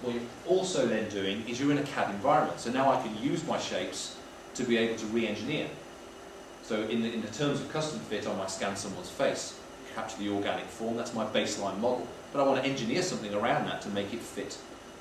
what you're also then doing is you're in a CAD environment. So now I can use my shapes to be able to re-engineer. So in the terms of custom fit, I might scan someone's face, capture the organic form, that's my baseline model. But I want to engineer something around that to make it fit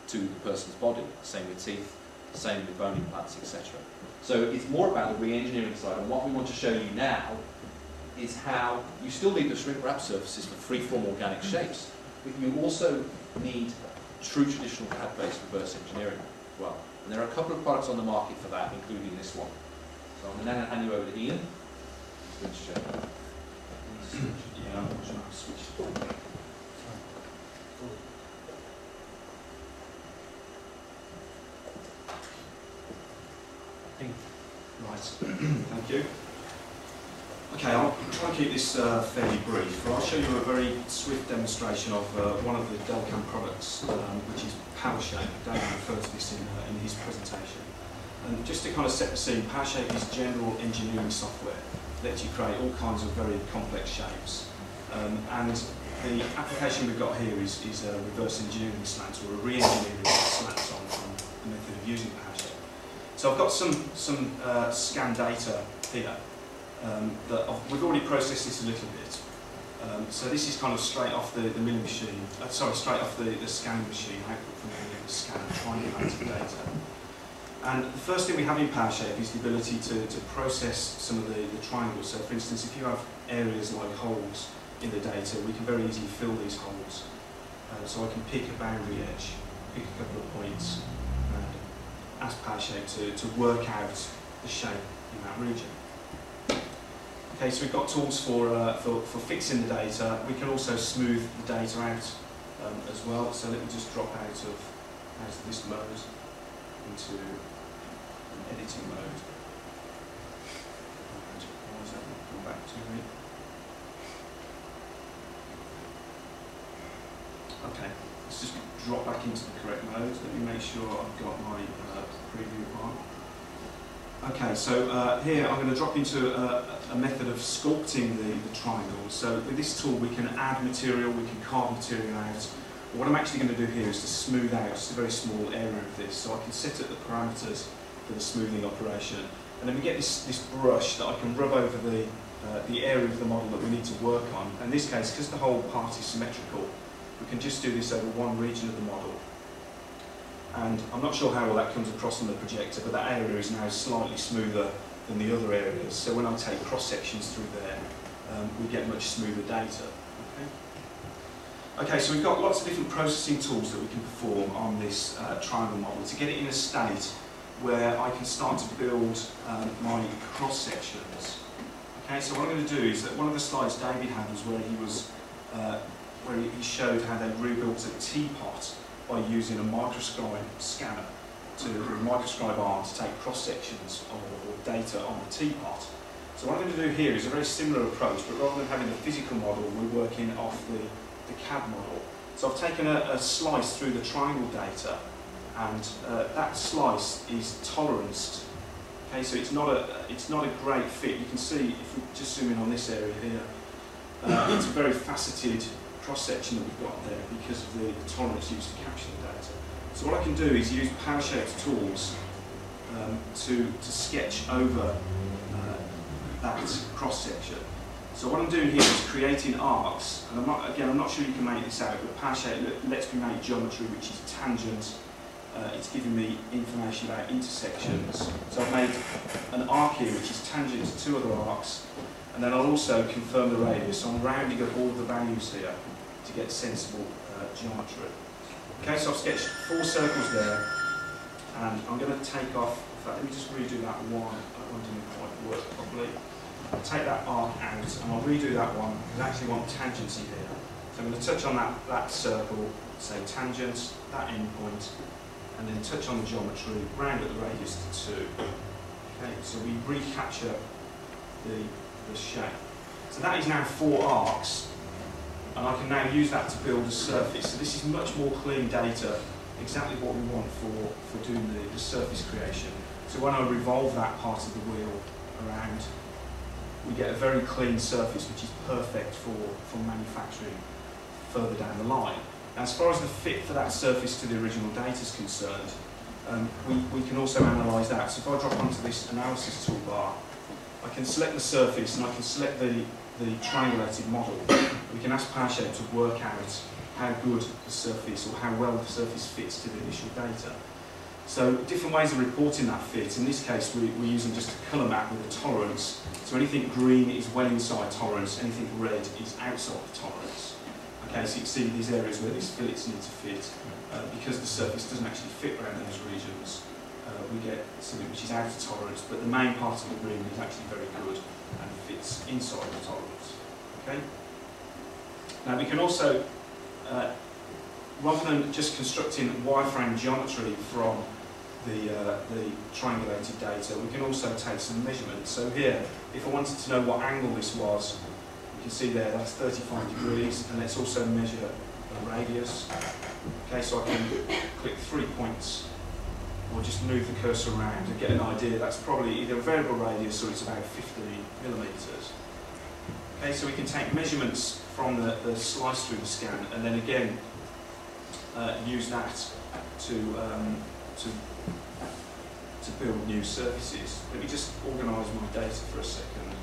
to the person's body. Same with teeth, same with bone implants, etc. So it's more about the re-engineering side, and what we want to show you now is how you still need the shrink wrap surfaces for free-form organic shapes, but you also need true traditional CAD-based reverse engineering as well. And there are a couple of products on the market for that, including this one. So I'm going to hand you over to Ian. Switch. Yeah, I'm going to switch. Right, thank you. Okay, I'll try and keep this fairly brief, but I'll show you a very swift demonstration of one of the Delcam products, which is PowerShape. David referred to this in his presentation. And just to kind of set the scene, PowerShape is general engineering software that lets you create all kinds of very complex shapes. And the application we've got here is a reverse engineering slants, or a re-engineering slants on the method of using PowerShape. So I've got some scan data here. We've already processed this a little bit. So this is kind of straight off the milling machine, straight off the scanning machine, output from the scanner, triangulated data. And the first thing we have in PowerShape is the ability to process some of the triangles. So for instance, if you have areas like holes in the data, we can very easily fill these holes. So I can pick a boundary edge, pick a couple of points, and ask PowerShape to work out the shape in that region. Okay, so we've got tools for fixing the data. We can also smooth the data out as well. So let me just drop out of this mode into an editing mode. And why is that not come back to me? Okay, let's just drop back into the correct mode. Let me make sure I've got my preview on. Okay, so here I'm going to drop into a method of sculpting the triangles. So with this tool we can add material, we can carve material out. But what I'm actually going to do here is to smooth out just a very small area of this. So I can set up the parameters for the smoothing operation. And then we get this brush that I can rub over the area of the model that we need to work on. In this case, because the whole part is symmetrical, we can just do this over one region of the model. And I'm not sure how well that comes across on the projector, but that area is now slightly smoother than the other areas. So when I take cross-sections through there, we get much smoother data. Okay, so we've got lots of different processing tools that we can perform on this triangle model to get it in a state where I can start to build my cross-sections. Okay, so what I'm going to do is that one of the slides David had was where he showed how they rebuilt a teapot by using a microscribe scanner or a microscribe arm to take cross-sections or data on the teapot. So what I'm going to do here is a very similar approach, but rather than having a physical model, we're working off the CAD model. So I've taken a slice through the triangle data, and that slice is toleranced. Okay, so it's not a great fit. You can see, if we just zoom in on this area here, it's a very faceted cross-section that we've got there because of the tolerance used to capture the data. So what I can do is use PowerShape's tools to sketch over that cross-section. So what I'm doing here is creating arcs, and I'm not sure you can make this out, but PowerShape lets me make geometry which is tangent. It's giving me information about intersections. So I've made an arc here which is tangent to two other arcs, and then I'll also confirm the radius. So I'm rounding up all of the values here to get sensible geometry. Okay, so I've sketched 4 circles there, and I'm going to take off. In fact, let me just redo that one. That one didn't quite work properly. I'll take that arc out, and I'll redo that one because I actually want tangency here. So I'm going to touch on that circle, say tangent, that endpoint, and then touch on the geometry, round at the radius to 2. Okay, so we recapture the shape. So that is now 4 arcs, and I can now use that to build a surface. So this is much more clean data, exactly what we want for doing the surface creation. So when I revolve that part of the wheel around, we get a very clean surface which is perfect for manufacturing further down the line. Now, as far as the fit for that surface to the original data is concerned, we can also analyse that. So if I drop onto this analysis toolbar, I can select the surface and I can select the triangulated model. We can ask PowerShape to work out how good the surface or how well the surface fits to the initial data. So different ways of reporting that fit. In this case, we're using just a colour map with a tolerance. So anything green is well inside tolerance, anything red is outside the tolerance. Okay, so you can see these areas where these fillets need to fit. Because the surface doesn't actually fit around those regions, we get something which is out of tolerance, but the main part of the green is actually very good and fits inside the tolerance. Okay. Now we can also, rather than just constructing wireframe geometry from the triangulated data, we can also take some measurements. So here, if I wanted to know what angle this was, you can see there that's 35 degrees, and let's also measure the radius. Okay, so I can click 3 points, or just move the cursor around and get an idea. That's probably either a variable radius or it's about 50 millimetres. Okay, so we can take measurements from the slice through the scan, and then again use that to build new surfaces. Let me just organise my data for a second.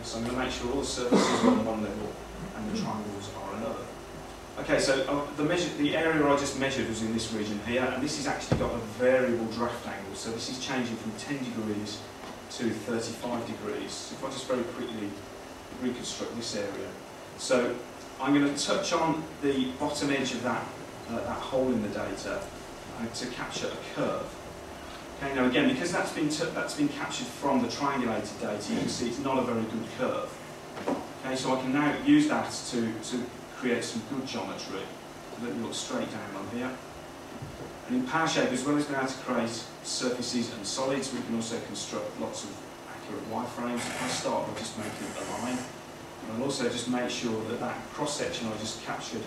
So I'm going to make sure all the surfaces are on one level and the triangles are another. Okay, so the area I just measured was in this region here, and this has actually got a variable draft angle. So this is changing from 10 degrees to 35 degrees. So if I just very quickly reconstruct this area. So I'm going to touch on the bottom edge of that hole in the data to capture a curve. Okay, now again, because that's been captured from the triangulated data, you can see it's not a very good curve. Okay, so I can now use that to create some good geometry. Let me look straight down on here. And in PowerShape, as well as being able to create surfaces and solids, we can also construct lots of accurate wireframes. If I start by just making a line, and I'll also just make sure that that cross-section I just captured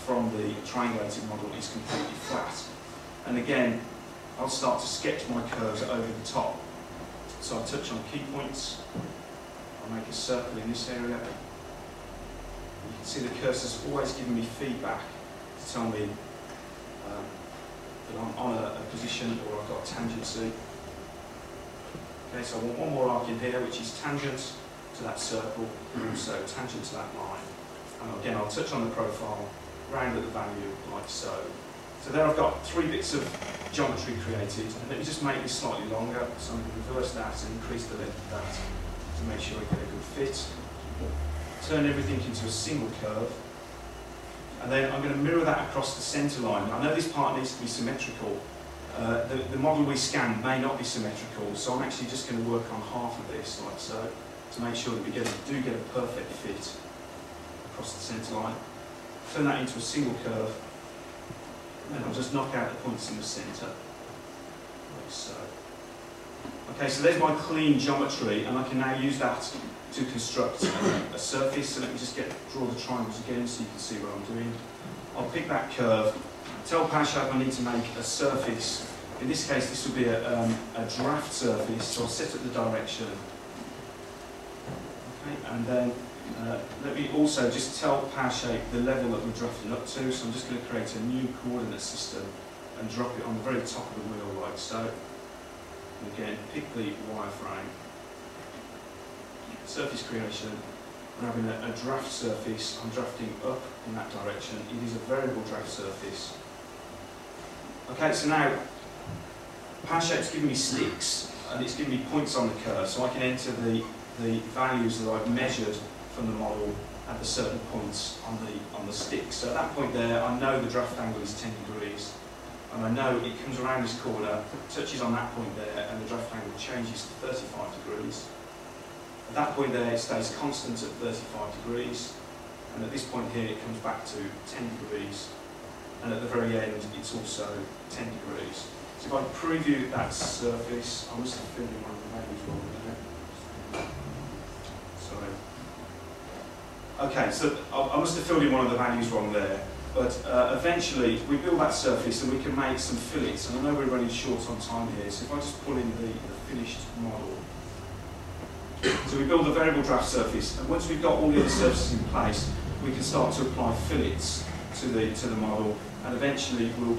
from the triangulated model is completely flat. And again, I'll start to sketch my curves over the top. So I'll touch on key points, I'll make a circle in this area. You can see the cursor's always giving me feedback to tell me that I'm on a position or I've got tangency. Okay, so I want one more arc in here, which is tangent to that circle and also tangent to that line. And again, I'll touch on the profile, round at the value like so. So there I've got 3 bits of geometry created, and let me just make this slightly longer. So I'm going to reverse that and increase the length of that to make sure I get a good fit. Turn everything into a single curve, and then I'm going to mirror that across the centre line. I know this part needs to be symmetrical. The model we scan may not be symmetrical, so I'm actually just going to work on half of this, like so, to make sure that we do get a perfect fit across the centre line. Turn that into a single curve, and I'll just knock out the points in the centre, like so. Okay, so there's my clean geometry, and I can now use that to construct a surface. So let me just draw the triangles again so you can see what I'm doing. I'll pick that curve, tell PowerShape I need to make a surface. In this case, this will be a draft surface, so I'll set up the direction. Okay, and then let me also just tell PowerShape the level that we're drafting up to. So I'm just going to create a new coordinate system and drop it on the very top of the wheel like so. And again, pick the wireframe. Surface creation, we're having a draft surface. I'm drafting up in that direction. It is a variable draft surface. Okay, so now PowerShape's giving me sticks and it's giving me points on the curve, so I can enter the values that I've measured from the model at the certain points on the sticks. So at that point there, I know the draft angle is 10 degrees, and I know it comes around this corner, touches on that point there, and the draft angle changes to 35 degrees. At that point there, it stays constant at 35 degrees, and at this point here, it comes back to 10 degrees, and at the very end, it's also 10 degrees. So if I preview that surface, I must have filled in one of the values wrong there. Sorry. Okay, so I must have filled in one of the values wrong there, but eventually, we build that surface and we can make some fillets, and I know we're running short on time here, so if I just pull in the finished model. So we build a variable draft surface, and once we've got all the other surfaces in place, we can start to apply fillets to the model, and eventually we'll get